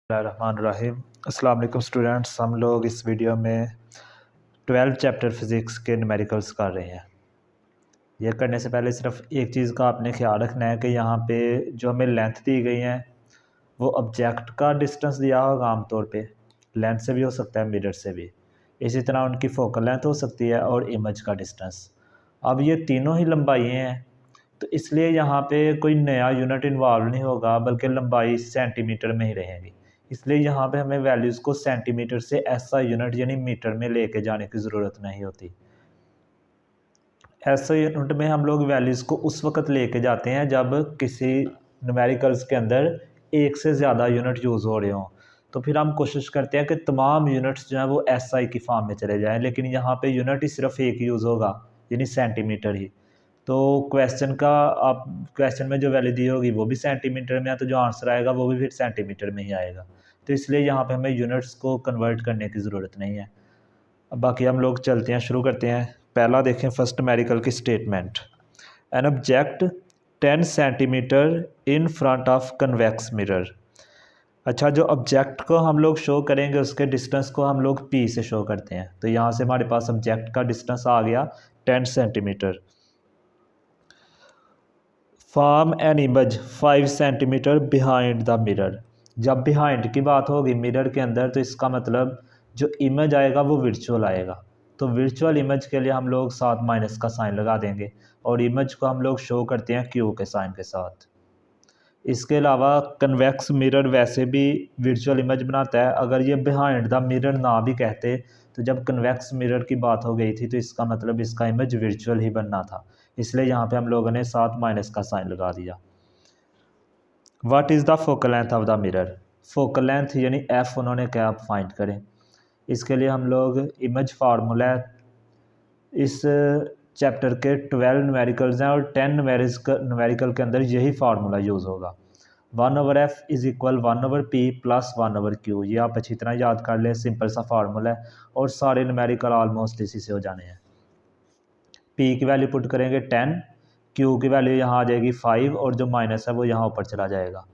रहमानिर्रहीम। अस्सलाम वालेकुम स्टूडेंट्स, हम लोग इस वीडियो में 12 चैप्टर फिज़िक्स के न्यूमेरिकल्स कर रहे हैं। यह करने से पहले सिर्फ एक चीज़ का आपने ख्याल रखना है कि यहाँ पे जो हमें लेंथ दी गई है वो ऑब्जेक्ट का डिस्टेंस दिया होगा आमतौर पे, लेंथ से भी हो सकता है मिरर से भी, इसी तरह उनकी फोकल लेंथ हो सकती है और इमेज का डिस्टेंस। अब ये तीनों ही लंबाई हैं, तो इसलिए यहाँ पे कोई नया यूनिट इन्वॉल्व नहीं होगा, बल्कि लंबाई सेंटीमीटर में ही रहेगी। इसलिए यहाँ पे हमें वैल्यूज़ को सेंटीमीटर से ऐसा यूनिट यानी मीटर में लेके जाने की ज़रूरत नहीं होती। ऐसे यूनिट में हम लोग वैल्यूज़ को उस वक्त लेके जाते हैं जब किसी न्यूमेरिकल्स के अंदर एक से ज़्यादा यूनिट यूज़ हो रहे हों। तो फिर हम कोशिश करते हैं कि तमाम यूनिट्स जो हैं वो एसआई की फॉर्म में चले जाएं, लेकिन यहाँ पे यूनिट ही सिर्फ एक यूज़ होगा, यानी सेंटीमीटर ही। तो क्वेश्चन में जो वैल्यू दी होगी वो भी सेंटीमीटर में है, तो जो आंसर आएगा वो भी फिर सेंटीमीटर में ही आएगा। तो इसलिए यहाँ पे हमें यूनिट्स को कन्वर्ट करने की ज़रूरत नहीं है। अब बाकी हम लोग चलते हैं, शुरू करते हैं। पहला देखें फर्स्ट न्यूमेरिकल की statement. An object 10 centimetre in front of convex mirror. अच्छा, जो ऑब्जेक्ट को हम लोग शो करेंगे उसके डिस्टेंस को हम लोग पी से शो करते हैं। तो यहाँ से हमारे पास ऑब्जेक्ट का डिस्टेंस आ गया 10 centimetre. Form an image 5 centimetre behind the mirror. जब बिहाइंड की बात होगी मिरर के अंदर, तो इसका मतलब जो इमेज आएगा वो वर्चुअल आएगा। तो वर्चुअल इमेज के लिए हम लोग साथ माइनस का साइन लगा देंगे और इमेज को हम लोग शो करते हैं क्यू के साइन के साथ। इसके अलावा कन्वेक्स मिरर वैसे भी वर्चुअल इमेज बनाता है। अगर ये बिहाइंड द मिरर ना भी कहते, तो जब कन्वेक्स मिरर की बात हो गई थी तो इसका मतलब इसका इमेज वर्चुअल ही बनना था, इसलिए यहाँ पे हम लोगों ने साथ माइनस का साइन लगा दिया। What is the focal length of the mirror. Focal length यानी एफ उन्होंने क्या, आप फाइंड करें। इसके लिए हम लोग इमेज फार्मूला, इस चैप्टर के 12 न्यूमेरिकल्स हैं और 10 न्यूमेरिकल के अंदर यही फार्मूला यूज़ होगा। 1/f is equal 1/p plus 1/q। ये आप अच्छी तरह याद कर लें, सिंपल सा फार्मूला है और सारे न्यूमेरिकल ऑलमोस्ट इसी से हो जाने हैं। p की वैल्यू पुट करेंगे 10, q की वैल्यू यहाँ आ जाएगी 5 और जो माइनस है वो यहाँ ऊपर चला जाएगा।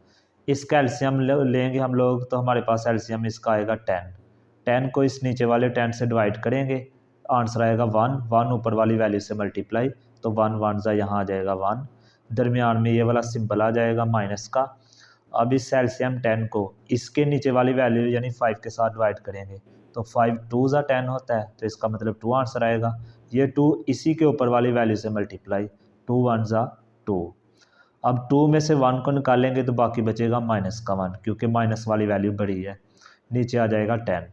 इसका एलसीएम लेंगे हम लोग, तो हमारे पास एलसीएम इसका आएगा 10 को इस नीचे वाले 10 से डिवाइड करेंगे, आंसर आएगा 1 ऊपर वाली वैल्यू से मल्टीप्लाई, तो 1 1 सा यहाँ आ जाएगा 1, दरमियान में ये वाला सिंबल आ जाएगा माइनस का। अब इस एलसीएम 10 को इसके नीचे वाली वैल्यू यानी 5 के साथ डिवाइड करेंगे, तो 5 2 ज़ा 10 होता है, तो इसका मतलब 2 आंसर आएगा। ये 2 इसी के ऊपर वाली वैल्यू से मल्टीप्लाई, 2 1 ज़ा 2। अब 2 में से 1 को निकालेंगे तो बाकी बचेगा माइनस का 1, क्योंकि माइनस वाली वैल्यू बड़ी है, नीचे आ जाएगा 10।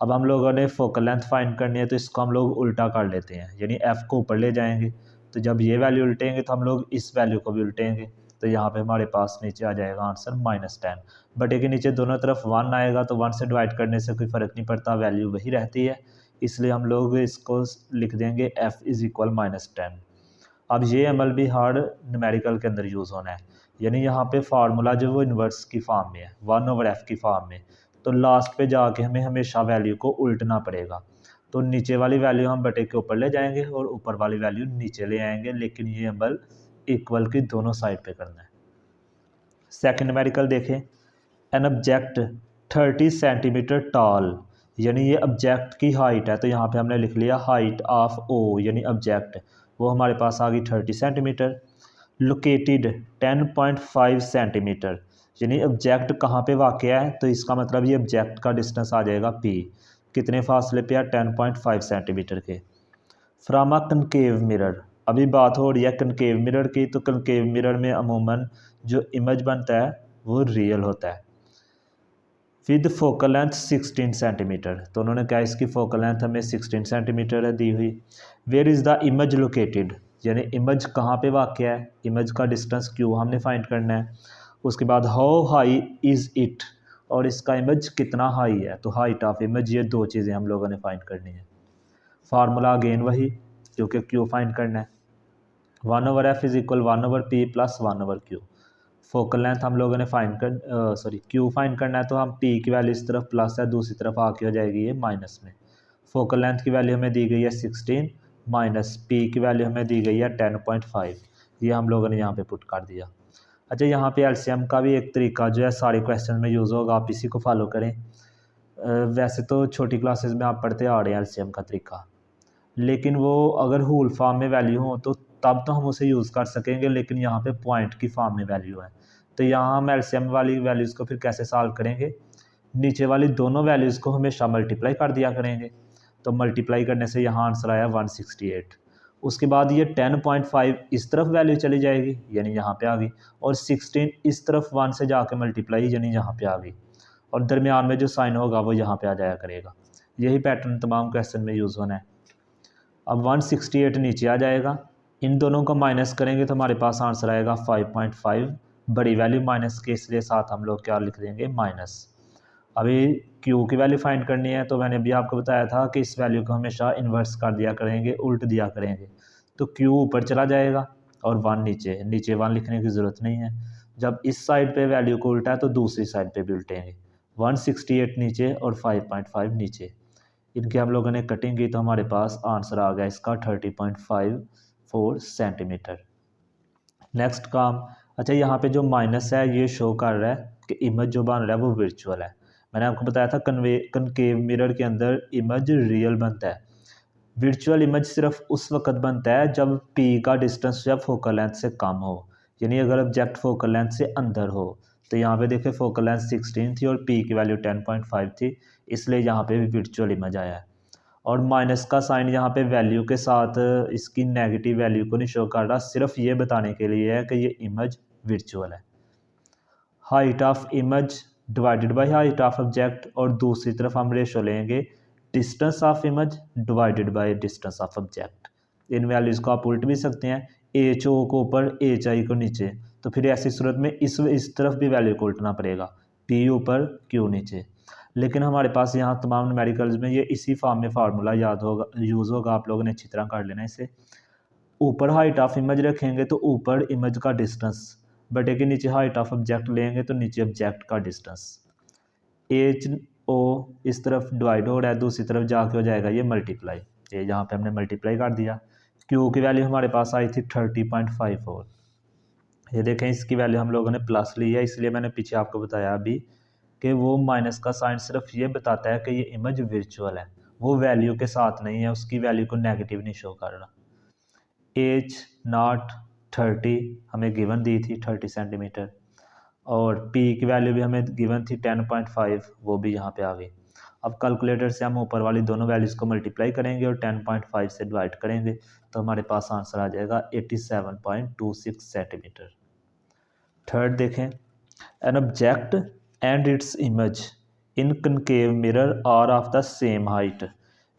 अब हम लोगों ने फोकल लेंथ फाइंड करनी है, तो इसको हम लोग उल्टा कर लेते हैं, यानी एफ़ को ऊपर ले जाएंगे। तो जब ये वैल्यू उल्टेंगे तो हम लोग इस वैल्यू को भी उल्टेंगे, तो यहाँ पे हमारे पास नीचे आ जाएगा आंसर -10। बटे के नीचे दोनों तरफ 1 आएगा, तो 1 से डिवाइड करने से कोई फ़र्क नहीं पड़ता, वैल्यू वही रहती है, इसलिए हम लोग इसको लिख देंगे एफ़ इज़ इक्वल -10। अब ये अमल भी हर न्यूमेरिकल के अंदर यूज़ होना है, यानी यहाँ पे फार्मूला जो वो इन्वर्स की फॉर्म में है, 1/f की फॉर्म में, तो लास्ट पे जाके हमें हमेशा वैल्यू को उल्टना पड़ेगा। तो नीचे वाली वैल्यू हम बटे के ऊपर ले जाएंगे और ऊपर वाली वैल्यू नीचे ले आएंगे, लेकिन ये अमल इक्वल की दोनों साइड पे करना है। सेकंड न्यूमेरिकल देखें। एन ऑब्जेक्ट 30 सेंटीमीटर टॉल, यानी ये ऑब्जेक्ट की हाइट है, तो यहाँ पे हमने लिख लिया हाइट ऑफ ओ यानी ऑब्जेक्ट, वो हमारे पास आ गई 30 सेंटीमीटर। लोकेटेड 10.5 सेंटीमीटर, यानी ऑब्जेक्ट कहाँ पे वाक़या है, तो इसका मतलब ये ऑब्जेक्ट का डिस्टेंस आ जाएगा p, कितने फासले पे है, 10.5 सेंटीमीटर के। फ्रॉम अ कनकेव मिरर, अभी बात हो रही है कनकेव मिरर की, तो कनकेव मिरर में अमूमन जो इमेज बनता है वो रियल होता है। विद फोकल लेंथ 16 सेंटीमीटर, तो उन्होंने क्या, इसकी फोकल लेंथ हमें 16 सेंटीमीटर है दी हुई। Where is the image located, यानी इमेज कहाँ पे वाक़या है, इमेज का डिस्टेंस क्यू हमने फाइंड करना है। उसके बाद हाउ हाई इज़ इट, और इसका इमेज कितना हाई है, तो हाइट ऑफ इमेज, ये दो चीज़ें हम लोगों ने फाइंड करनी है। फार्मूला अगेन वही, क्योंकि क्यू फाइंड करना है। 1/f is equal 1/p plus 1/q। Focal length हम लोगों ने क्यू फाइंड करना है, तो हम p की वैल्यू इस तरफ प्लस है, दूसरी तरफ आके हो जाएगी ये माइनस में। फोकल लेंथ की वैल्यू हमें दी गई है 16 माइनस p की वैल्यू हमें दी गई है 10.5, ये हम लोगों ने यहाँ पे पुट कर दिया। अच्छा, यहाँ पे एलसीएम का भी एक तरीका जो है सारे क्वेश्चन में यूज़ होगा, आप इसी को फॉलो करें। वैसे तो छोटी क्लासेस में आप पढ़ते आ रहे हैं एलसीएम का तरीका, लेकिन वो अगर होल फॉर्म में वैल्यू हो तो तब तो हम उसे यूज़ कर सकेंगे, लेकिन यहाँ पे पॉइंट की फॉर्म में वैल्यू है, तो यहाँ हम एलसीएम वाली वैल्यूज़ को फिर कैसे सॉल्व करेंगे। नीचे वाली दोनों वैल्यूज़ को हमेशा मल्टीप्लाई कर दिया करेंगे, तो मल्टीप्लाई करने से यहाँ आंसर आया 168। उसके बाद ये 10.5 इस तरफ वैल्यू चली जाएगी, यानी यहाँ पे आ गई, और 16 इस तरफ 1 से जाके मल्टीप्लाई, यानी यहाँ पे आ गई, और दरमियान में जो साइन होगा वो यहाँ पे आ जाया करेगा। यही पैटर्न तमाम क्वेश्चन में यूज़ होना है। अब 168 नीचे आ जाएगा, इन दोनों को माइनस करेंगे तो हमारे पास आंसर आएगा 5.5, बड़ी वैल्यू माइनस के, इसलिए साथ हम लोग क्या लिख देंगे, माइनस। अभी Q की वैल्यू फाइंड करनी है, तो मैंने अभी आपको बताया था कि इस वैल्यू को हमेशा इन्वर्स कर दिया करेंगे, उल्ट दिया करेंगे, तो Q ऊपर चला जाएगा और 1 नीचे, नीचे 1 लिखने की ज़रूरत नहीं है। जब इस साइड पे वैल्यू को उल्टा है तो दूसरी साइड पे भी उल्टेंगे, 168 नीचे और 5.5 नीचे, इनके हम लोगों ने कटिंग की तो हमारे पास आंसर आ गया इसका 30.54 सेंटीमीटर। नेक्स्ट काम, अच्छा यहाँ पे जो माइनस है ये शो कर रहा है कि इमेज जो बन रहा है वो वर्चुअल है। मैंने आपको बताया था कनकेव मिरर के अंदर इमेज रियल बनता है, वर्चुअल इमेज सिर्फ उस वक्त बनता है जब पी का डिस्टेंस जब फोकल लेंथ से कम हो, यानी अगर ऑब्जेक्ट फोकल लेंथ से अंदर हो। तो यहाँ पे देखिए फोकल लेंथ 16 थी और पी की वैल्यू 10.5 थी, इसलिए यहाँ पे भी वर्चुअल इमेज आया है। और माइनस का साइन यहाँ पे वैल्यू के साथ इसकी नेगेटिव वैल्यू को नहीं शो कर रहा, सिर्फ ये बताने के लिए है कि ये इमेज वर्चुअल है। Height of image divided by height of object, और दूसरी तरफ हम रेशो लेंगे distance of image divided by distance of object. In values को आप उल्ट भी सकते हैं, एच ओ को ऊपर एच आई को नीचे, तो फिर ऐसी सूरत में इस तरफ भी वैल्यू को उल्टना पड़ेगा, पी ऊपर क्यू नीचे। लेकिन हमारे पास यहाँ तमाम न्यूमेरिकल्स में ये इसी फॉर्म में फार्मूला याद होगा, यूज़ होगा, आप लोगों ने अच्छी तरह कर लेना इसे। ऊपर हाइट ऑफ इमेज रखेंगे तो ऊपर इमेज का डिस्टेंस, बटे के नीचे हाइट ऑफ ऑब्जेक्ट लेंगे तो नीचे ऑब्जेक्ट का डिस्टेंस। एच ओ इस तरफ डिवाइड हो रहा है, दूसरी तरफ जाके हो जाएगा ये मल्टीप्लाई, ये यहाँ पे हमने मल्टीप्लाई कर दिया। क्यू की वैल्यू हमारे पास आई थी 30.54, ये देखें इसकी वैल्यू हम लोगों ने प्लस ली है, इसलिए मैंने पीछे आपको बताया अभी कि वो माइनस का साइन सिर्फ ये बताता है कि ये इमेज वर्चुअल है, वो वैल्यू के साथ नहीं है, उसकी वैल्यू को नेगेटिव नहीं शो कर रहा। एच नॉट 30 हमें गिवन दी थी 30 सेंटीमीटर, और पी की वैल्यू भी हमें गिवन थी 10.5, वो भी यहाँ पे आ गई। अब कैलकुलेटर से हम ऊपर वाली दोनों वैल्यूज़ को मल्टीप्लाई करेंगे और 10.5 से डिवाइड करेंगे, तो हमारे पास आंसर आ जाएगा 87.26 सेंटीमीटर। थर्ड देखें, an object and its image in concave mirror are of the same height,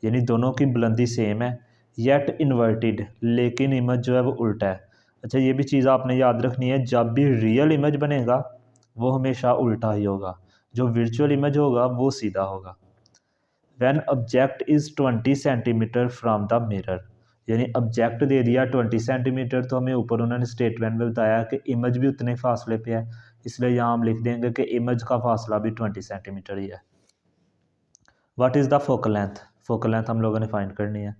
यानी दोनों की बुलंदी सेम है, येट इन्वर्टेड, लेकिन इमेज जो है वो उल्टा है। अच्छा, ये भी चीज़ आपने याद रखनी है, जब भी रियल इमेज बनेगा वो हमेशा उल्टा ही होगा, जो वर्चुअल इमेज होगा वो सीधा होगा। When object is 20 centimetre from the mirror, यानी ऑब्जेक्ट दे दिया 20 सेंटीमीटर, तो हमें ऊपर उन्होंने स्टेटमेंट में बताया कि इमेज भी उतने फासले पे है, इसलिए यहाँ हम लिख देंगे कि इमेज का फासला भी 20 सेंटीमीटर ही है। What is the focal length, focal length हम लोगों ने फाइंड करनी है।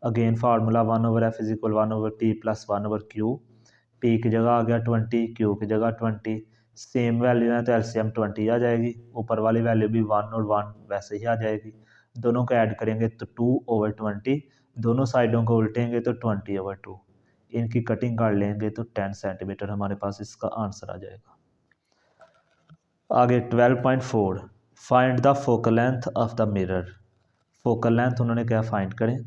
Again formula 1/f is equal 1/t plus 1/q, P की जगह आ गया 20, क्यू की जगह 20, सेम वैल्यू है तो एलसीएम 20 आ जाएगी, ऊपर वाली वैल्यू भी 1 और 1 वैसे ही आ जाएगी, दोनों को ऐड करेंगे तो 2/20, दोनों साइडों को उल्टेंगे तो 20/2, इनकी कटिंग कर लेंगे तो 10 सेंटीमीटर हमारे पास इसका आंसर आ जाएगा। आगे 12.4, find the focal length of the mirror, focal length उन्होंने क्या फाइंड करें।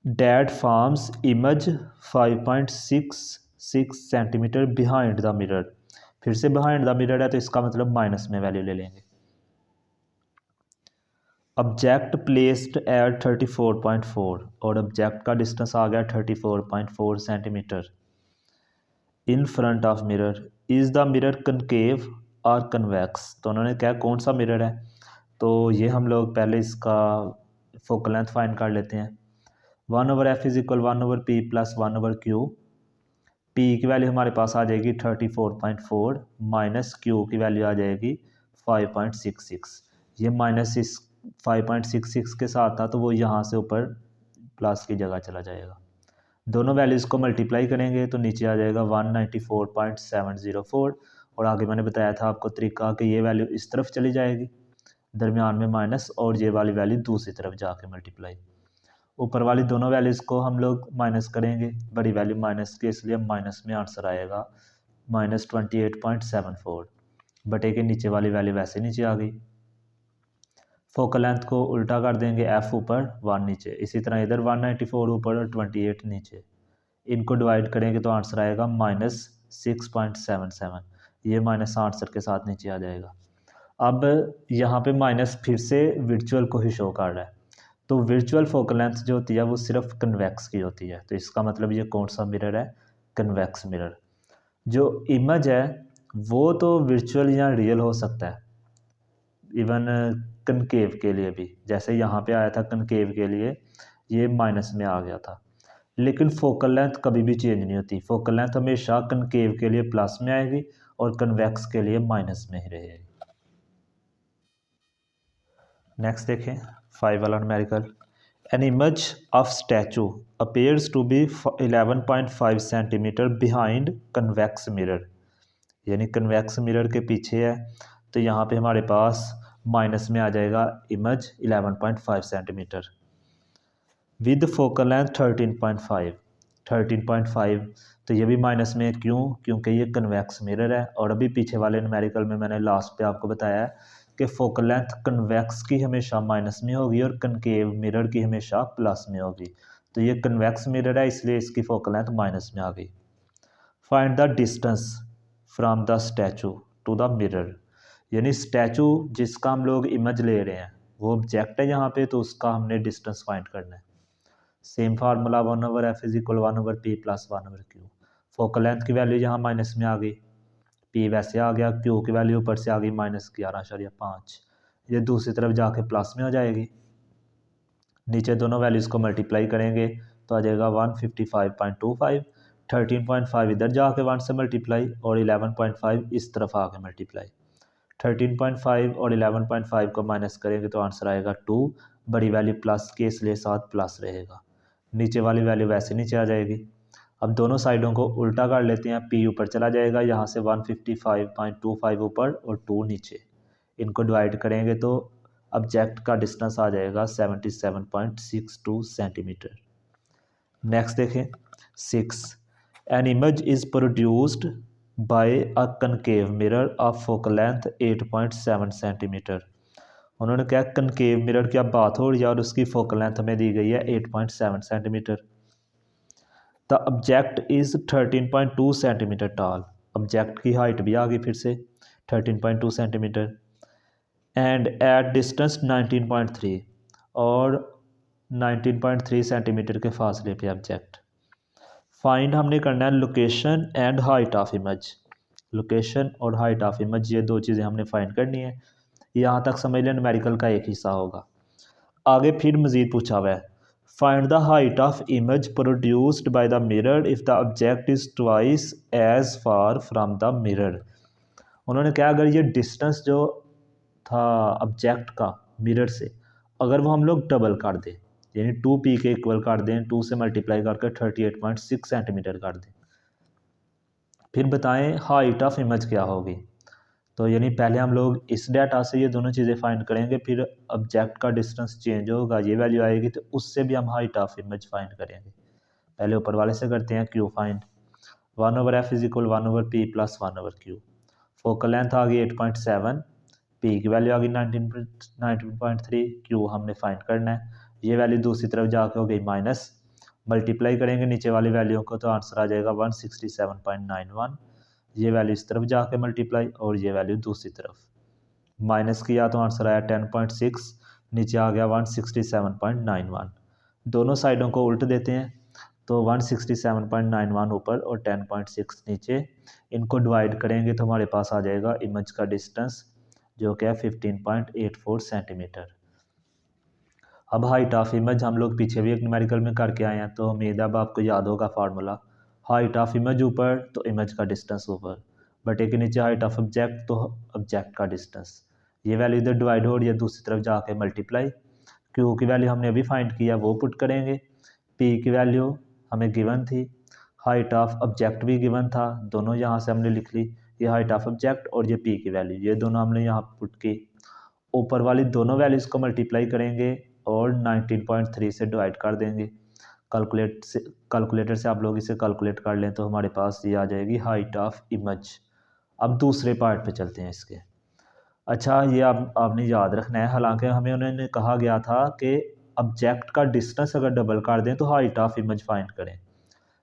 That forms image 5.66 centimetre behind the mirror, फिर से बिहाइंड द मिरर है तो इसका मतलब माइनस में वैल्यू ले लेंगे। ऑब्जेक्ट प्लेस्ड एट 34.4, और ऑब्जेक्ट का डिस्टेंस आ गया 34.4 centimetre in front of mirror, is the mirror concave और कन्वेक्स, तो उन्होंने क्या कौन सा मिरर है, तो ये हम लोग पहले इसका फोकल लेंथ फाइंड कर लेते हैं। 1/f is equal 1/p plus 1/q, P की वैल्यू हमारे पास आ जाएगी 34.4 माइनस क्यू की वैल्यू आ जाएगी 5.66, ये माइनस इस 5.66 के साथ था तो वो यहाँ से ऊपर प्लस की जगह चला जाएगा। दोनों वैल्यूज़ को मल्टीप्लाई करेंगे तो नीचे आ जाएगा 194.704। और आगे मैंने बताया था आपको तरीका कि ये वैल्यू इस तरफ चली जाएगी, दरमियान में माइनस, और ये वाली वैल्यू दूसरी तरफ जाके मल्टीप्लाई। ऊपर वाली दोनों वैल्यूज़ को हम लोग माइनस करेंगे, बड़ी वैल्यू माइनस की, इसलिए माइनस में आंसर आएगा -28.74 बटे के नीचे वाली वैल्यू वैसे नीचे आ गई। फोकल लेंथ को उल्टा कर देंगे, f ऊपर 1 नीचे, इसी तरह इधर 194 ऊपर और 28 नीचे। इनको डिवाइड करेंगे तो आंसर आएगा -6.77। ये माइनस आंसर के साथ नीचे आ जाएगा। अब यहाँ पे माइनस फिर से वर्चुअल को ही शो कर रहा है, तो वर्चुअल फोकल लेंथ जो होती है वो सिर्फ कन्वेक्स की होती है। तो इसका मतलब ये कौन सा मिरर है? Convex mirror. जो इमेज है वो तो वर्चुअल या रियल हो सकता है, इवन कनकेव के लिए भी, जैसे यहाँ पे आया था कनकेव के लिए, ये माइनस में आ गया था। लेकिन फोकल लेंथ कभी भी चेंज नहीं होती, फोकल लेंथ हमेशा कनकेव के लिए प्लस में आएगी और कन्वेक्स के लिए माइनस में ही रहेगी। नेक्स्ट देखें 5 वाला numerical. An image of statue appears to be 11.5 centimetre behind convex mirror, यानी कन्वेक्स मिरर के पीछे है, तो यहाँ पे हमारे पास माइनस में आ जाएगा image 11.5 centimetre with focal length 13.5। तो ये भी माइनस में, क्यों? क्योंकि ये कन्वेक्स मिरर है। और अभी पीछे वाले न्यूमेरिकल में मैंने लास्ट पे आपको बताया है कि फोकल लेंथ कन्वेक्स की हमेशा माइनस में होगी और कनकेव मिरर की हमेशा प्लस में होगी। तो ये कन्वेक्स मिरर है, इसलिए इसकी फोकल लेंथ माइनस में आ गई। Find the distance from the statue to the mirror, यानी स्टैचू जिसका हम लोग इमेज ले रहे हैं वो ऑब्जेक्ट है यहाँ पे, तो उसका हमने डिस्टेंस फाइंड करना है। Same formula 1/f = 1/p + 1/q। Focal length की वैल्यू यहाँ माइनस में आ गई, p वैसे आ गया, q की वैल्यू ऊपर से आ गई -11.5, ये दूसरी तरफ जाके प्लस में हो जाएगी। नीचे दोनों वैल्यूज़ को मल्टीप्लाई करेंगे तो आ जाएगा 155.25, 13.5 इधर जाके 1 से मल्टीप्लाई और 11.5 इस तरफ आके मल्टीप्लाई। 13.5 और 11.5 को माइनस करेंगे तो आंसर आएगा 2, बड़ी वैल्यू प्लस की इसलिए साथ प्लस रहेगा। नीचे वाली वैल्यू वैसे नीचे आ जाएगी। अब दोनों साइडों को उल्टा कर लेते हैं, p ऊपर चला जाएगा, यहाँ से 155.25 ऊपर और 2 नीचे। इनको डिवाइड करेंगे तो ऑब्जेक्ट का डिस्टेंस आ जाएगा 77.62 सेंटीमीटर। नेक्स्ट देखें 6। An image is produced by a concave mirror of focal length 8.7 centimetre. उन्होंने क्या, कनकेव मिरर की अब बात हो रही है और उसकी फोकल लेंथ हमें दी गई है 8.7 centimetre. The object is 13.2 centimetre toll, object की हाइट भी आ गई फिर से 13.2 सेंटीमीटर, एंड एट डिस्टेंस 19.3, और 19.3 सेंटीमीटर के फासले पे ऑब्जेक्ट। फाइंड हमने करना है location and height of image. Location और हाइट ऑफ इमेज, ये दो चीज़ें हमने फाइंड करनी है। यहाँ तक समझ लें न्यूमेरिकल का एक हिस्सा होगा। आगे फिर मज़ीद पूछा हुआ है, find the height of image produced by the mirror if the object is twice as far from the mirror. उन्होंने क्या, अगर ये डिस्टेंस जो था ऑब्जेक्ट का मिरर से, अगर वो हम लोग डबल कर दें, यानी 2p के इक्वल कर दें, 2 से मल्टीप्लाई करके 38.6 सेंटीमीटर कर दें, फिर बताएं हाइट ऑफ इमेज क्या होगी। तो यानी पहले हम लोग इस डाटा से ये दोनों चीज़ें फाइंड करेंगे, फिर ऑब्जेक्ट का डिस्टेंस चेंज होगा, ये वैल्यू आएगी, तो उससे भी हम हाइट ऑफ इमेज फाइंड करेंगे। पहले ऊपर वाले से करते हैं q find. 1/f = 1/p + 1/q। Focal length आ गई 8.7, p की वैल्यू आ गई 19.3, q हमने फाइंड करना है, ये वैल्यू दूसरी तरफ जाके हो गई माइनस, मल्टीप्लाई करेंगे नीचे वाली वैल्यू को तो आंसर आ जाएगा 167.91, ये वैल्यू इस तरफ जाके मल्टीप्लाई और ये वैल्यू दूसरी तरफ माइनस किया तो आंसर आया 10.6, नीचे आ गया 167.91। दोनों साइडों को उल्ट देते हैं तो 167.91 ऊपर और 10.6 नीचे, इनको डिवाइड करेंगे तो हमारे पास आ जाएगा इमेज का डिस्टेंस जो कि है 15.84 सेंटीमीटर। अब हाइट ऑफ इमेज हम लोग पीछे भी एक न्यूमेरिकल में करके आए हैं, तो उम्मीद है अब आपको याद होगा फार्मूला। हाइट ऑफ इमेज ऊपर तो इमेज का डिस्टेंस ऊपर, बटे के नीचे हाइट ऑफ ऑब्जेक्ट तो ऑब्जेक्ट का डिस्टेंस। ये वैल्यू इधर डिवाइड हो रही है, दूसरी तरफ जाके मल्टीप्लाई। क्यू की वैल्यू हमने अभी फाइंड किया वो पुट करेंगे, पी की वैल्यू हमें गिवन थी, हाइट ऑफ ऑब्जेक्ट भी गिवन था, दोनों यहाँ से हमने लिख ली, ये हाइट ऑफ ऑब्जेक्ट और ये पी की वैल्यू, ये दोनों हमने यहाँ पुट की। ऊपर वाली दोनों वैल्यूज़ को मल्टीप्लाई करेंगे और 19.3 से डिवाइड कर देंगे। कैलकुलेटर से आप लोग इसे कैलकुलेट कर लें तो हमारे पास ये आ जाएगी हाइट ऑफ इमेज। अब दूसरे पार्ट पे चलते हैं इसके। अच्छा, ये आपने याद रखना है, हालांकि हमें उन्होंने कहा गया था कि ऑब्जेक्ट का डिस्टेंस अगर डबल कर दें तो हाइट ऑफ इमेज फाइंड करें।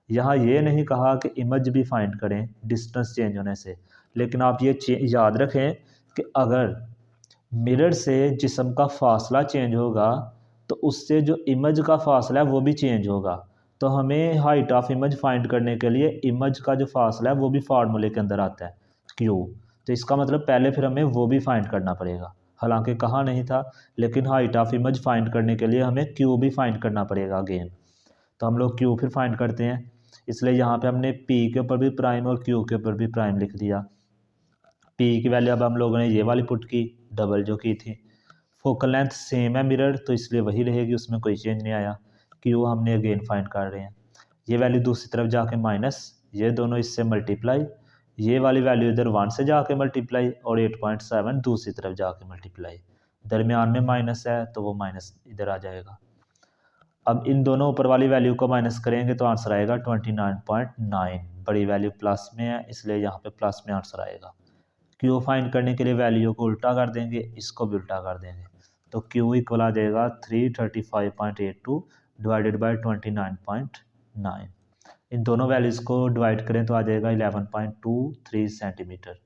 यहाँ ये नहीं कहा कि इमेज भी फाइंड करें डिस्टेंस चेंज होने से, लेकिन आप ये याद रखें कि अगर मिरर से जिस्म का फासला चेंज होगा तो उससे जो इमेज का फासला है वो भी चेंज होगा। तो हमें हाइट ऑफ इमेज फाइंड करने के लिए इमेज का जो फासला है वो भी फार्मूले के अंदर आता है, क्यू। तो इसका मतलब पहले फिर हमें वो भी फाइंड करना पड़ेगा, हालांकि कहा नहीं था, लेकिन हाइट ऑफ इमेज फाइंड करने के लिए हमें क्यू भी फाइंड करना पड़ेगा अगेन। तो हम लोग क्यू फिर फाइंड करते हैं, इसलिए यहाँ पे हमने पी के ऊपर भी प्राइम और क्यू के ऊपर भी प्राइम लिख दिया। पी की वैल्यू अब हम लोगों ने ये वाली पुट की, डबल जो की थी। फोकल लेंथ सेम है मिरर, तो इसलिए वही रहेगी, उसमें कोई चेंज नहीं आया। क्यू हमने अगेन फाइंड कर रहे हैं, ये वैल्यू दूसरी तरफ जाके माइनस, ये दोनों इससे मल्टीप्लाई, ये वाली वैल्यू इधर 1 से जाके मल्टीप्लाई और 8.7 दूसरी तरफ जाके मल्टीप्लाई, दरमियान में माइनस है तो वो माइनस इधर आ जाएगा। अब इन दोनों ऊपर वाली वैल्यू को माइनस करेंगे तो आंसर आएगा 29.9, बड़ी वैल्यू प्लस में है इसलिए यहाँ पे प्लस में आंसर आएगा। क्यू फाइंड करने के लिए वैल्यू को उल्टा कर देंगे, इसको भी उल्टा कर देंगे, तो क्यू इक्वल आ जाएगा 335.82 डिवाइडेड बाई 29.9। इन दोनों वैल्यूज़ को डिवाइड करें तो आ जाएगा 11.23 सेंटीमीटर।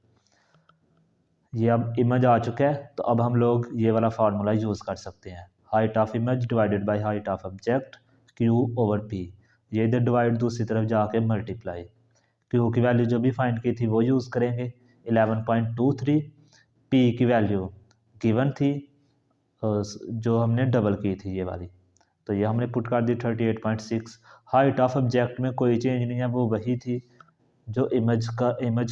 ये अब इमेज आ चुका है, तो अब हम लोग ये वाला फार्मूला यूज़ कर सकते हैं, height of image divided by height of object Q over P. ये इधर डिवाइड दूसरी तरफ जाके मल्टीप्लाई, क्यू की वैल्यू जो भी फाइंड की थी वो यूज़ करेंगे 11.23, पी की वैल्यू गिवन थी जो हमने डबल की थी ये वाली, तो ये हमने पुट कर दी 38.6। हाइट ऑफ ऑब्जेक्ट में कोई चेंज नहीं है, वो वही थी जो इमेज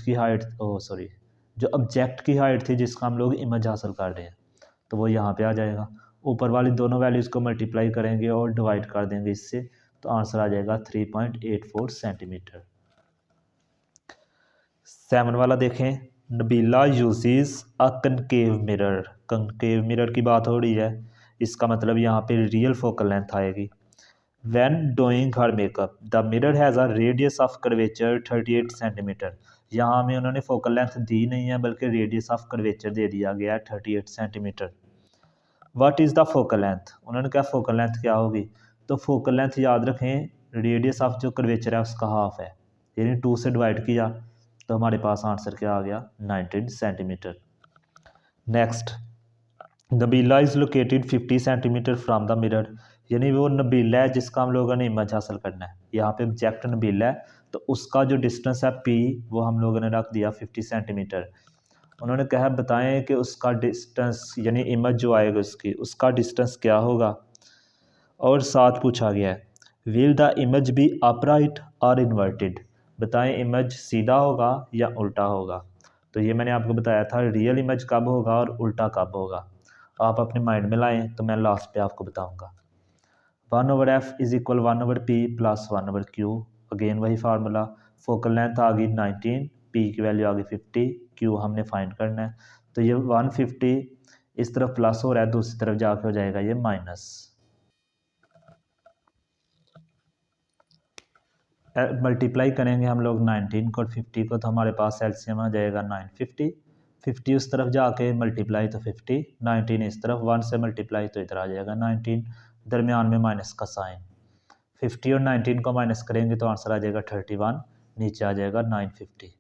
की हाइट, सॉरी, जो ऑब्जेक्ट की हाइट थी जिसका हम लोग इमेज हासिल कर रहे हैं, तो वो यहाँ पे आ जाएगा। ऊपर वाली दोनों वैल्यूज़ को मल्टीप्लाई करेंगे और डिवाइड कर देंगे इससे, तो आंसर आ जाएगा 3.84 सेंटीमीटर। 7 वाला देखें, Nabila uses a concave mirror. Concave mirror की बात हो रही है, इसका मतलब यहाँ पे रियल फोकल लेंथ आएगी। When doing her makeup, the mirror has a radius of curvature 38 centimetre. यहाँ हमें उन्होंने फोकल लेंथ दी नहीं है बल्कि रेडियस ऑफ कर्वेचर दे दिया गया है 38 centimetre. What is the focal length, उन्होंने कहा फोकल लेंथ क्या होगी, तो फोकल लेंथ याद रखें रेडियस ऑफ जो कर्वेचर है उसका हाफ है, यानी 2 से डिवाइड किया तो हमारे पास आंसर क्या आ गया 19 centimetre. Next, Nabila is located 50 centimetre from the mirror, यानी वो नबीला है जिसका हम लोगों ने इमेज हासिल करना है। यहाँ पे ऑब्जेक्ट नबीला है तो उसका जो डिस्टेंस है पी वो हम लोगों ने रख दिया 50 सेंटीमीटर। उन्होंने कहा बताएं कि उसका डिस्टेंस यानी इमेज जो आएगा उसका डिस्टेंस क्या होगा, और साथ पूछा गया है will the image B upright और इन्वर्टेड, बताएं इमेज सीधा होगा या उल्टा होगा। तो ये मैंने आपको बताया था रियल इमेज कब होगा और उल्टा कब होगा, आप अपने माइंड में लाएं तो मैं लास्ट पे आपको बताऊंगा। 1/f is equal 1/p plus 1/q, again वही फार्मूला, फोकल लेंथ आ गई 19, p की वैल्यू आ गई 50, q हमने फाइंड करना है, तो ये 150 इस तरफ प्लस हो रहा है, दूसरी तरफ जाके हो जाएगा ये माइनस। मल्टीप्लाई करेंगे हम लोग 19 को और 50 को, तो हमारे पास एलसीएम आ जाएगा 950, 50 उस तरफ जाके मल्टीप्लाई तो 50, 19 इस तरफ 1 से मल्टीप्लाई तो इधर आ जाएगा 19, दरमियान में माइनस का साइन, 50 और 19 को माइनस करेंगे तो आंसर आ जाएगा 31, नीचे आ जाएगा 950।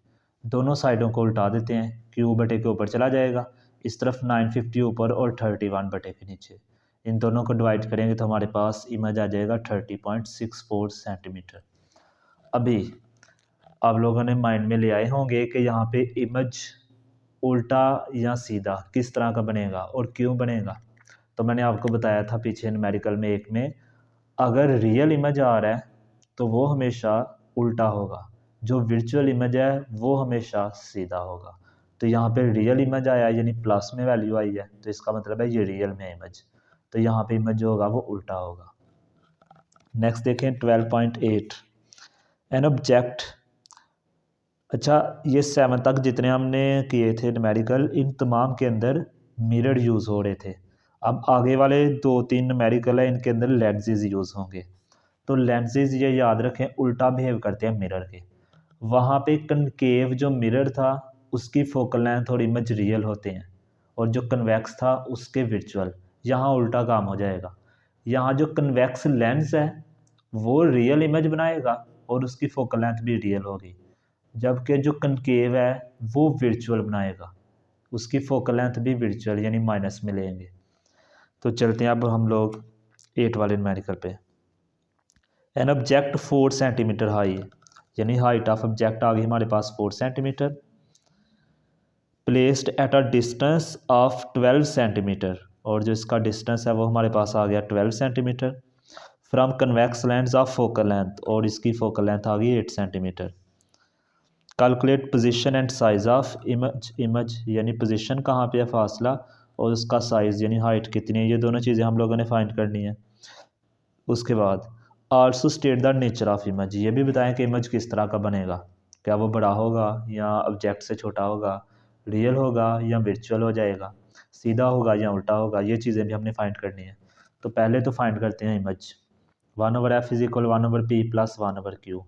दोनों साइडों को उल्टा देते हैं, क्यू बटे के ऊपर चला जाएगा, इस तरफ 950 ऊपर और 31 बटे के नीचे, इन दोनों को डिवाइड करेंगे तो हमारे पास इमेज आ जाएगा 30.64 सेंटीमीटर। अभी आप लोगों ने माइंड में ले आए होंगे कि यहाँ पे इमेज उल्टा या सीधा किस तरह का बनेगा और क्यों बनेगा, तो मैंने आपको बताया था पीछे न्यूमेरिकल में एक में, अगर रियल इमेज आ रहा है तो वो हमेशा उल्टा होगा, जो वर्चुअल इमेज है वो हमेशा सीधा होगा। तो यहाँ पे रियल इमेज आया यानी प्लस में वैल्यू आई है, तो इसका मतलब है ये रियल में इमेज, तो यहाँ पे इमेज जो होगा वो उल्टा होगा। नेक्स्ट देखें 12.8 एन ऑब्जेक्ट। अच्छा, ये 7 तक जितने हमने किए थे न्यूमेरिकल, इन तमाम के अंदर मिरर यूज़ हो रहे थे। अब आगे वाले 2-3 न्यूमेरिकल है, इनके अंदर लेंसेज यूज़ होंगे। तो लेंसेज ये याद रखें उल्टा बिहेव करते हैं मिरर के। वहाँ पे कनकेव जो मिरर था उसकी फोकल लेंथ और इमेज रियल होते हैं, और जो कन्वेक्स था उसके वर्चुअल। यहाँ उल्टा काम हो जाएगा। यहाँ जो कन्वेक्स लेंस है वो रियल इमेज बनाएगा और उसकी फोकल लेंथ भी रियल होगी, जबकि जो कनकेव है वो वर्चुअल बनाएगा, उसकी फोकल लेंथ भी वर्चुअल यानी माइनस में लेंगे। तो चलते हैं अब हम लोग 8 वाले न्यूमेरिकल पे। एन ऑब्जेक्ट 4 सेंटीमीटर हाई, यानी हाइट ऑफ ऑब्जेक्ट आ गई हमारे पास 4 centimetre, placed at a distance of 12 centimetre, और जो इसका डिस्टेंस है वो हमारे पास आ गया 12 centimetre, from convex lens of focal length, और इसकी फोकल लेंथ आ गई 8 centimetre. Calculate position and size of image, image यानी पोजीशन कहाँ पे है, फासला, और उसका साइज़ यानी हाइट कितनी है, ये दोनों चीज़ें हम लोगों ने फाइंड करनी है। उसके बाद also state the nature of image, ये भी बताएं कि इमेज किस तरह का बनेगा, क्या वो बड़ा होगा या ऑब्जेक्ट से छोटा होगा, रियल होगा या वर्चुअल हो जाएगा, सीधा होगा या उल्टा होगा, ये चीज़ें भी हमने फाइंड करनी है। तो पहले तो फाइंड करते हैं image. 1/f is equal 1/p plus 1/q।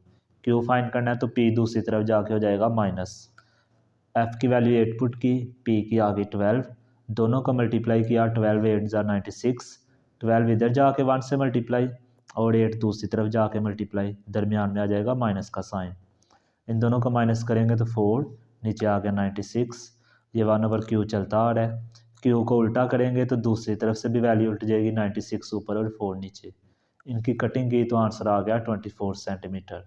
Q find करना है तो p दूसरी तरफ जाके हो जाएगा माइनस, f की वैल्यू 8 पुट की, p की आ गई 12, दोनों को मल्टीप्लाई किया, 12 8 ज़ा 96, 12 इधर जाके 1 से मल्टीप्लाई और 8 दूसरी तरफ जाके मल्टीप्लाई, दरमियान में आ जाएगा माइनस का साइन। इन दोनों को माइनस करेंगे तो 4, नीचे आ गया 96, ये 1/q चलता आ रहा है। q को उल्टा करेंगे तो दूसरी तरफ से भी वैल्यू उल्ट जाएगी, 96 ऊपर और 4 नीचे, इनकी कटिंग की तो आंसर आ गया 24 सेंटीमीटर।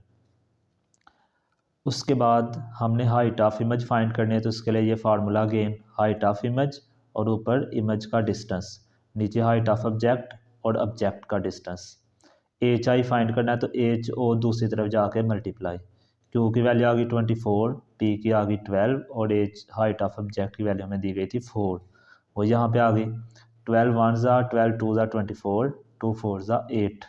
उसके बाद हमने हाइट ऑफ इमेज फाइंड करनी है, तो उसके लिए ये formula again, height of image और ऊपर इमेज का डिस्टेंस, नीचे हाइट ऑफ ऑब्जेक्ट और ऑब्जेक्ट का डिस्टेंस। एच आई फाइंड करना है तो एच ओ दूसरी तरफ जाके मल्टीप्लाई, क्यू की वैल्यू आ गई 24, पी की आ गई 12 और एच हाइट ऑफ ऑब्जेक्ट की वैल्यू हमें दी गई थी 4, वो यहाँ पे आ गई। 12 1 ज़ा 12 2 ज़ा 24, 2 4 ज़ा 8।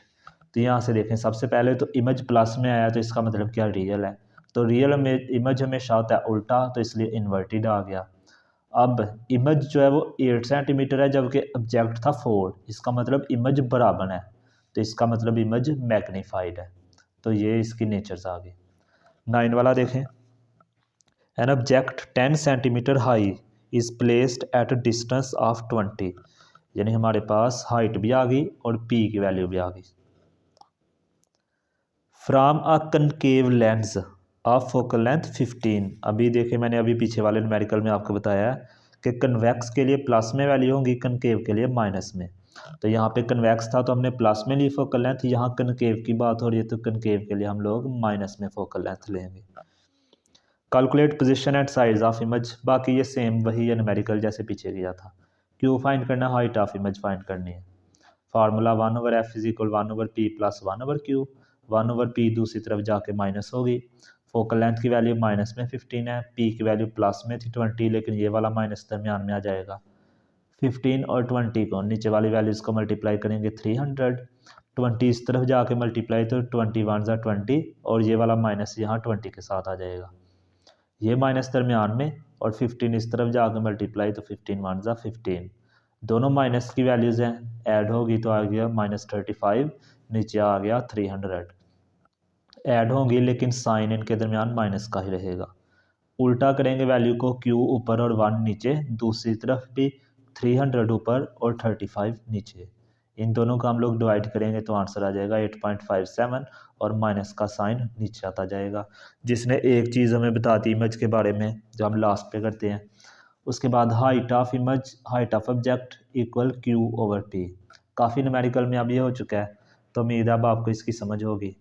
तो यहाँ से देखें सबसे पहले तो इमेज प्लस में आया तो इसका मतलब क्या रियल है, तो रियल में इमेज हमेशा होता है उल्टा, तो इसलिए इन्वर्टेड आ गया। अब इमेज जो है वो 8 सेंटीमीटर है जबकि ऑब्जेक्ट था 4, इसका मतलब इमेज बराबर है, तो इसका मतलब इमेज मैग्नीफाइड है। तो ये इसकी नेचर्स आ गई। 9 वाला देखें। An object 10 centimetre high is placed at a distance of 20, यानी हमारे पास हाइट भी आ गई और पी की वैल्यू भी आ गई। From a concave lens of focal length 15, अभी देखें मैंने अभी पीछे वाले न्यूमेरिकल में आपको बताया कि कन्वेक्स के लिए प्लस में वैल्यू होगी, कनकेव के लिए माइनस में। तो यहाँ पे कन्वेक्स था तो हमने प्लस में ली फोकल लेंथ, यहाँ कनकेव की बात हो रही है तो कनकेव के लिए हम लोग माइनस में फोकल लेंथ लेंगे। Calculate position and size of image, बाकी ये सेम वही है न्यूमेरिकल जैसे पीछे किया था। क्यू फाइंड करना, हाइट ऑफ इमेज फाइंड करनी है। Formula 1/f is equal 1/p plus 1/q, 1/p दूसरी तरफ जाके माइनस होगी। फोकल लेंथ की वैल्यू माइनस में 15 है, p की वैल्यू प्लस में थी 20, लेकिन ये वाला माइनस दरमियान में आ जाएगा। 15 और 20 को नीचे वाली वैल्यूज़ को मल्टीप्लाई करेंगे 300, 20 इस तरफ जाके मल्टीप्लाई तो 21 ज़ा 20 और ये वाला माइनस यहाँ 20 के साथ आ जाएगा, ये माइनस दरमियान में, और 15 इस तरफ जाकर मल्टीप्लाई तो 15 1 ज़ा 15, दोनों माइनस की वैल्यूज़ हैं, ऐड होगी तो आ गया -35, नीचे आ गया 300। ऐड होंगी लेकिन साइन इनके दरमियान माइनस का ही रहेगा। उल्टा करेंगे वैल्यू को, क्यू ऊपर और 1 नीचे, दूसरी तरफ भी 300 ऊपर और 35 नीचे, इन दोनों का हम लोग डिवाइड करेंगे तो आंसर आ जाएगा 8.57 और माइनस का साइन नीचे आता जाएगा। जिसने एक चीज़ हमें बता दी इमेज के बारे में जो हम लास्ट पे करते हैं। उसके बाद height of image, height of object equal Q/P, काफ़ी न्यूमेरिकल में अब ये हो चुका है तो उम्मीद है अब आपको इसकी समझ होगी।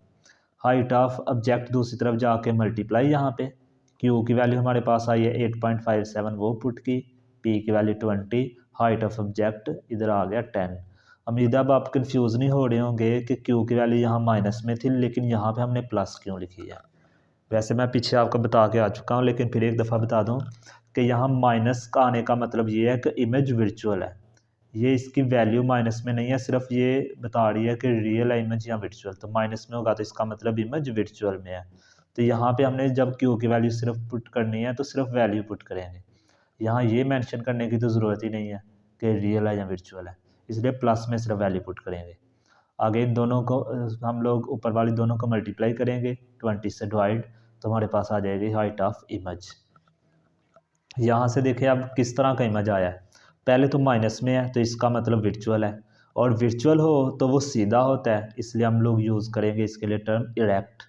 हाइट ऑफ ऑब्जेक्ट दूसरी तरफ जाके मल्टीप्लाई, यहाँ पे Q की वैल्यू हमारे पास आई है 8.57, वो पुट की, P की वैल्यू 20, हाइट ऑफ ऑब्जेक्ट इधर आ गया 10। उम्मीद है अब आप कंफ्यूज नहीं हो रहे होंगे कि Q की वैल्यू यहाँ माइनस में थी लेकिन यहाँ पे हमने प्लस क्यों लिखी है। वैसे मैं पीछे आपको बता के आ चुका हूँ लेकिन फिर एक दफ़ा बता दूँ कि यहाँ माइनस का आने का मतलब ये है कि इमेज वर्चुअल है, ये इसकी वैल्यू माइनस में नहीं है, सिर्फ ये बता रही है कि रियल है इमेज या वर्चुअल। तो माइनस में होगा तो इसका मतलब इमेज वर्चुअल में है। तो यहाँ पे हमने जब क्यू की वैल्यू सिर्फ पुट करनी है तो सिर्फ वैल्यू पुट करेंगे। यहाँ ये मेंशन करने की तो ज़रूरत ही नहीं है कि रियल है या वर्चुअल है, इसलिए प्लस में सिर्फ वैल्यू पुट करेंगे। आगे इन दोनों को हम लोग ऊपर वाली दोनों को मल्टीप्लाई करेंगे 20 से डिवाइड, तो हमारे पास आ जाएगी हाइट ऑफ इमेज। यहाँ से देखिए अब किस तरह का इमेज आया है। पहले तो माइनस में है तो इसका मतलब वर्चुअल है, और वर्चुअल हो तो वो सीधा होता है, इसलिए हम लोग यूज़ करेंगे इसके लिए टर्म इरेक्ट।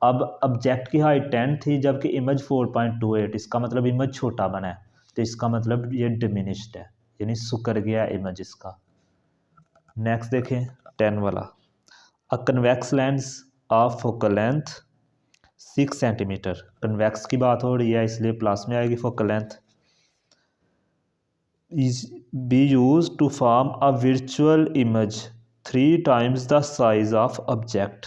अब ऑब्जेक्ट की हाइट 10 थी जबकि इमेज 4.28, इसका मतलब इमेज छोटा बना है, तो इसका मतलब ये डिमिनिश्ड है, यानी सुकर गया है इमेज इसका। नेक्स्ट देखें 10 वाला, अ convex lens of focal length 6 centimetre. Convex की बात हो रही है इसलिए प्लस में आएगी focal length. is be used to form a virtual image 3 times the size of object,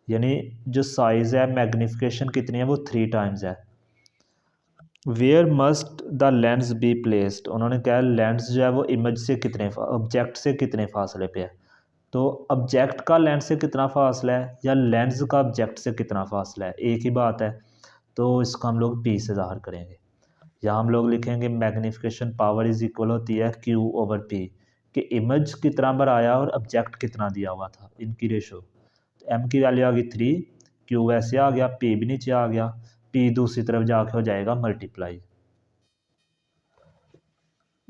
यानी जो साइज़ है मैग्निफिकेशन कितनी है वो 3 टाइम्स है। Where must the lens be placed, उन्होंने कहा लेंस जो है वो इमेज से कितने ऑब्जेक्ट से कितने फासले पे है। तो ऑब्जेक्ट का लेंस से कितना फासला है या लेंस का ऑब्जेक्ट से कितना फासला है, एक ही बात है, तो इसको हम लोग पी से ज़ाहिर करेंगे। यहाँ हम लोग लिखेंगे मैग्निफिकेशन पावर इज इक्वल होती है क्यू ओवर पी, कि इमेज कितना बार आया और ऑब्जेक्ट कितना दिया हुआ था, इनकी रेशो। एम की वैल्यू आ गई 3, क्यू वैसे आ गया, पी भी नीचे आ गया, पी दूसरी तरफ जाके हो जाएगा मल्टीप्लाई।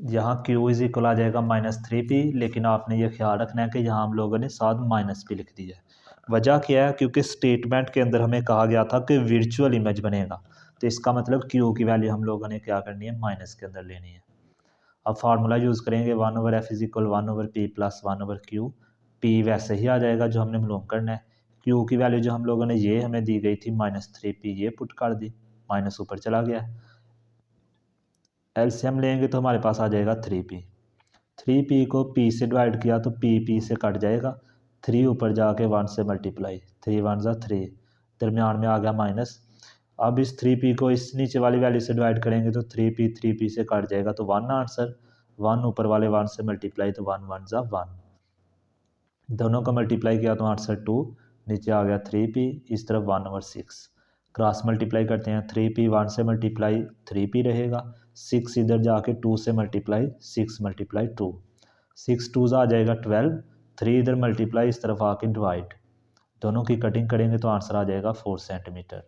यहाँ क्यू इज इक्वल आ जाएगा -3p, लेकिन आपने ये ख्याल रखना है कि यहाँ हम लोगों ने साथ माइनस भी लिख दिया है। वजह क्या है, क्योंकि स्टेटमेंट के अंदर हमें कहा गया था कि वर्चुअल इमेज बनेगा, तो इसका मतलब क्यू की वैल्यू हम लोगों ने क्या करनी है, माइनस के अंदर लेनी है। अब फार्मूला यूज़ करेंगे 1/f is equal 1/p plus 1/q। P वैसे ही आ जाएगा जो हमने मालूम करना है। क्यू की वैल्यू जो हम लोगों ने ये हमें दी गई थी -3p, ये पुट कर दी, माइनस ऊपर चला गया। एलसीएम लेंगे तो हमारे पास आ जाएगा 3p। 3p को p से डिवाइड किया तो p से कट जाएगा, 3 ऊपर जाके 1 से मल्टीप्लाई, 3 1 जा 3, दरमियान में आ गया माइनस। अब इस 3p को इस नीचे वाली वैल्यू से डिवाइड करेंगे तो 3p से कट जाएगा, तो 1 आंसर, 1 ऊपर वाले 1 से मल्टीप्लाई तो 1 1 जा 1, दोनों का मल्टीप्लाई किया तो आंसर 2, नीचे आ गया 3p, इस तरफ 1/6, क्रॉस मल्टीप्लाई करते हैं, 3p 1 से मल्टीप्लाई 3p रहेगा, 6 इधर जाके 2 से मल्टीप्लाई 6 × 2, 6 2 आ जाएगा 12, 3 इधर मल्टीप्लाई इस तरफ आके डिवाइड, दोनों की कटिंग करेंगे तो आंसर आ जाएगा 4 सेंटीमीटर।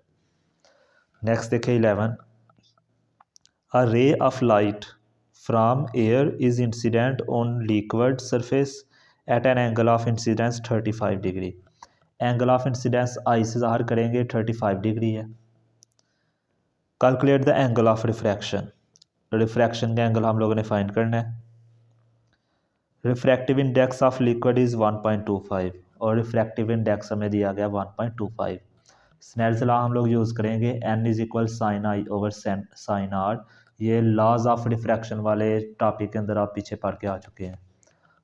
नेक्स्ट देखें 11, a ray of light from air is incident on liquid surface at an angle of incidence 35 degree. Angle of incidence i से ज़ाहिर करेंगे 35 डिग्री है। Calculate the angle of refraction, refraction का angle हम लोगों ने find करना है। Refractive index of liquid is 1.25 और रिफ्रैक्टिव इंडेक्स हमें दिया गया 1.25। स्नेल्स लॉ हम लोग यूज़ करेंगे, n is equal sine I over sine R. ये लॉज ऑफ रिफ्रैक्शन वाले टॉपिक के अंदर आप पीछे पढ़ के आ चुके हैं।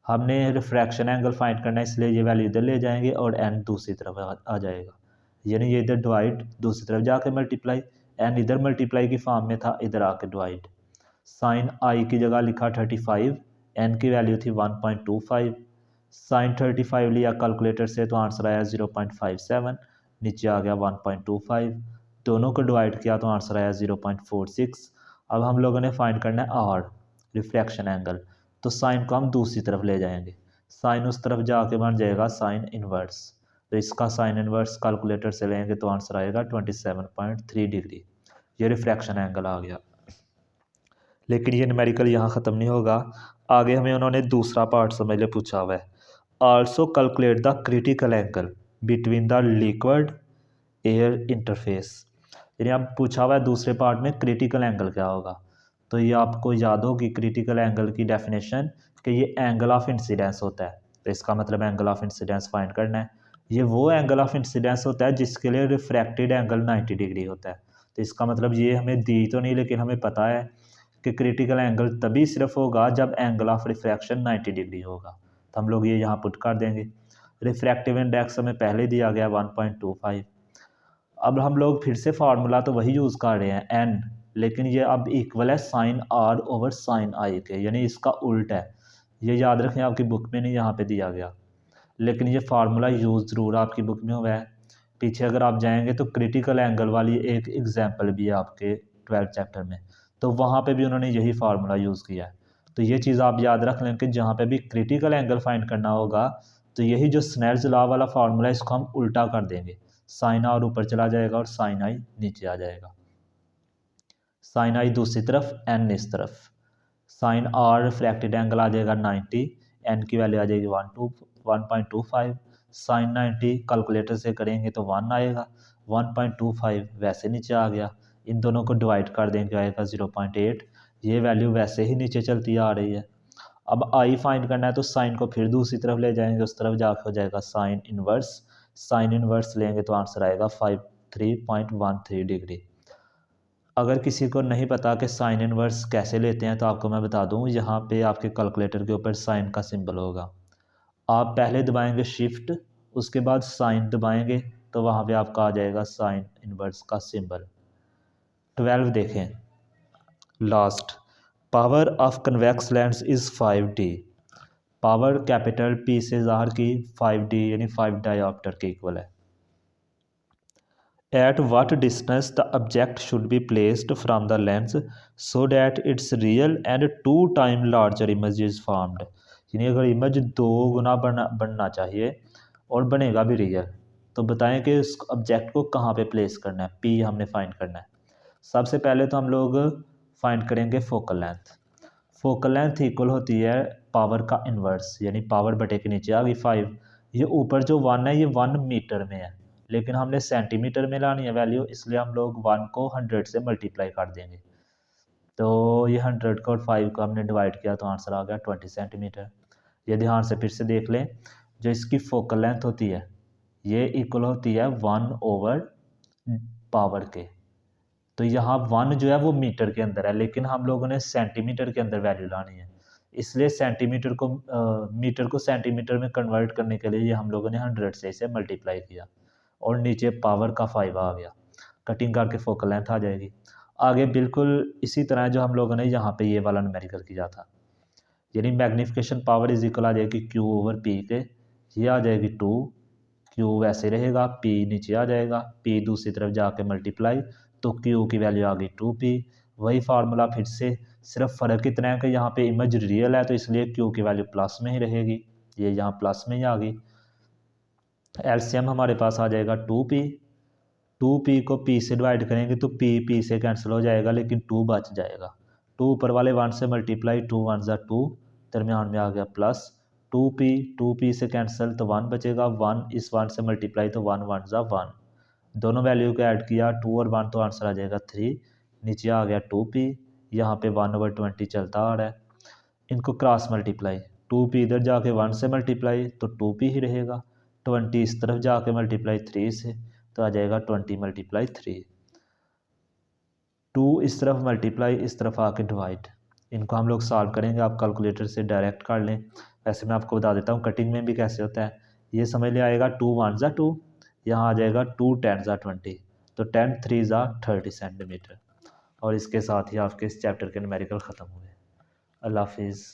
हमने रिफ्रैक्शन एंगल फाइंड करना है, इसलिए ये वैल्यू इधर ले जाएंगे और n दूसरी तरफ आ जाएगा, यानी ये इधर डिवाइड, दूसरी तरफ जाके मल्टीप्लाई, n इधर मल्टीप्लाई की फॉर्म में था, इधर आके डिवाइड। साइन आई की जगह लिखा 35, n की वैल्यू थी 1.25, साइन 35 लिया कैलकुलेटर से तो आंसर आया 0.57, नीचे आ गया 1.25, दोनों को डिवाइड किया तो आंसर आया 0.46। अब हम लोगों ने फाइंड करना है आर, रिफ्रैक्शन एंगल, तो साइन को हम दूसरी तरफ ले जाएंगे, साइन उस तरफ जाके बन जाएगा साइन इन्वर्स, तो इसका साइन इन्वर्स कैलकुलेटर से लेंगे तो आंसर आएगा 27.3 डिग्री। ये रिफ्रैक्शन एंगल आ गया। लेकिन ये न्यूमेरिकल यहाँ ख़त्म नहीं होगा, आगे हमें उन्होंने दूसरा पार्ट समझ ले पूछा हुआ है। Also calculate the critical angle between the liquid air interface, यानी अब पूछा हुआ है दूसरे पार्ट में क्रिटिकल एंगल क्या होगा। तो ये आपको याद होगी क्रिटिकल एंगल की डेफिनेशन, कि ये एंगल ऑफ इंसिडेंस होता है, तो इसका मतलब एंगल ऑफ इंसिडेंस फाइंड करना है। ये वो एंगल ऑफ इंसिडेंस होता है जिसके लिए रिफ्रैक्टेड एंगल 90 डिग्री होता है, तो इसका मतलब ये हमें दी तो नहीं, लेकिन हमें पता है कि क्रिटिकल एंगल तभी सिर्फ होगा जब एंगल ऑफ रिफ्रैक्शन 90 डिग्री होगा, तो हम लोग ये यहाँ पुट कर देंगे। रिफ्रैक्टिव इंडेक्स हमें पहले दिया गया 1.25। अब हम लोग फिर से फार्मूला तो वही यूज़ कर रहे हैं n, लेकिन ये अब इक्वल है साइन आर ओवर साइन आई के, यानी इसका उल्ट है, ये याद रखें, आपकी बुक में नहीं यहाँ पे दिया गया, लेकिन ये फार्मूला यूज़ ज़रूर आपकी बुक में हुआ है। पीछे अगर आप जाएंगे तो क्रिटिकल एंगल वाली एक एग्जाम्पल भी है आपके 12th चैप्टर में, तो वहाँ पे भी उन्होंने यही फार्मूला यूज़ किया है। तो ये चीज़ आप याद रख लें कि जहाँ पे भी क्रिटिकल एंगल फाइंड करना होगा तो यही जो स्नेल्स लॉ वाला फार्मूला है इसको हम उल्टा कर देंगे, साइन आर ऊपर चला जाएगा और साइन आई नीचे आ जाएगा, साइन आई दूसरी तरफ, एन इस तरफ, साइन आर रिफ्रैक्टेड एंगल आ जाएगा 90, एन की वैल्यू आ जाएगी 1.25, साइन 90 कैलकुलेटर से करेंगे तो 1 आएगा, 1.25 वैसे नीचे आ गया, इन दोनों को डिवाइड कर देंगे आएगा 0.8, ये वैल्यू वैसे ही नीचे चलती आ रही है। अब आई फाइंड करना है तो साइन को फिर दूसरी तरफ ले जाएंगे, उस तरफ जाकर हो जाएगा साइन इनवर्स, साइन इनवर्स लेंगे तो आंसर आएगा 53.13 डिग्री। अगर किसी को नहीं पता कि साइन इनवर्स कैसे लेते हैं तो आपको मैं बता दूं, यहाँ पे आपके कैलकुलेटर के ऊपर साइन का सिंबल होगा, आप पहले दबाएंगे शिफ्ट, उसके बाद साइन दबाएंगे तो वहाँ पे आपका आ जाएगा साइन इनवर्स का सिंबल। 12 देखें last, power of convex lens is 5D, power capital P से ज़ाहिर की 5D यानी 5 डायोप्टर के इक्वल है। At what distance the object should be placed from the lens so that its real and 2 times larger image is formed, यानी अगर image 2 गुना बनना चाहिए और बनेगा भी रियल, तो बताएं कि उस ऑब्जेक्ट को कहाँ पे प्लेस करना है, P हमने फाइंड करना है। सबसे पहले तो हम लोग फाइंड करेंगे focal length, focal length equal होती है पावर का इन्वर्स, यानी पावर बटे के नीचे आ गई 5, ये ऊपर जो 1 है ये 1 मीटर में है, लेकिन हमने सेंटीमीटर में लानी है वैल्यू, इसलिए हम लोग 1 को 100 से मल्टीप्लाई कर देंगे, तो ये 100 को और 5 को हमने डिवाइड किया तो आंसर आ गया 20 सेंटीमीटर। ये ध्यान से फिर से देख लें, जो इसकी फोकल लेंथ होती है ये इक्वल होती है 1 पावर के, तो यहाँ 1 जो है वो मीटर के अंदर है, लेकिन हम लोगों ने सेंटीमीटर के अंदर वैल्यू लानी है, इसलिए सेंटीमीटर को मीटर को सेंटीमीटर में कन्वर्ट करने के लिए ये हम लोगों ने 100 से इसे मल्टीप्लाई किया और नीचे पावर का 5 आ गया, कटिंग करके फोकल लेंथ आ जाएगी। आगे बिल्कुल इसी तरह जो हम लोगों ने यहाँ पे ये वाला न्यूमेरिकल किया था, यानी मैग्नीफिकेशन पावर इज इक्वल आ जाएगी Q ओवर P के, ये आ जाएगी 2, Q वैसे रहेगा, P नीचे आ जाएगा, P दूसरी तरफ जाके मल्टीप्लाई तो Q की वैल्यू आ गई 2P, वही फार्मूला फिर से, सिर्फ फ़र्क इतना है कि यहाँ पे इमेज रियल है तो इसलिए Q की वैल्यू प्लस में ही रहेगी, ये यहाँ प्लस में ही आ गई। एलसीएम हमारे पास आ जाएगा 2P, 2P को P से डिवाइड करेंगे तो P से कैंसिल हो जाएगा, लेकिन 2 बच जाएगा, 2 ऊपर वाले 1 से मल्टीप्लाई, 2 1 ज़ा 2, दरमियान में आ गया प्लस, 2P से कैंसिल तो 1 बचेगा, 1 इस 1 से मल्टीप्लाई तो 1 1 ज़ा 1, दोनों वैल्यू को ऐड किया 2 और 1 तो आंसर आ जाएगा 3, नीचे आ गया 2P, यहाँ पे 1/20 चलता आ रहा है, इनको क्रॉस मल्टीप्लाई, 2P इधर जाके 1 से मल्टीप्लाई तो 2P ही रहेगा, 20 इस तरफ जाके मल्टीप्लाई 3 से तो आ जाएगा 20 × 3, 2 इस तरफ मल्टीप्लाई इस तरफ आके डिवाइड, इनको हम लोग सॉल्व करेंगे, आप कैलकुलेटर से डायरेक्ट कर लें, वैसे मैं आपको बता देता हूँ कटिंग में भी कैसे होता है, ये समझ ले आएगा 2 1 ज़ा 2, यहाँ आ जाएगा 2 10 ज़ा 20, तो 10 3 ज़ा 30 सेंटीमीटर। और इसके साथ ही आपके इस चैप्टर के न्यूमेरिकल ख़त्म हुए। अल्लाह हाफिज़।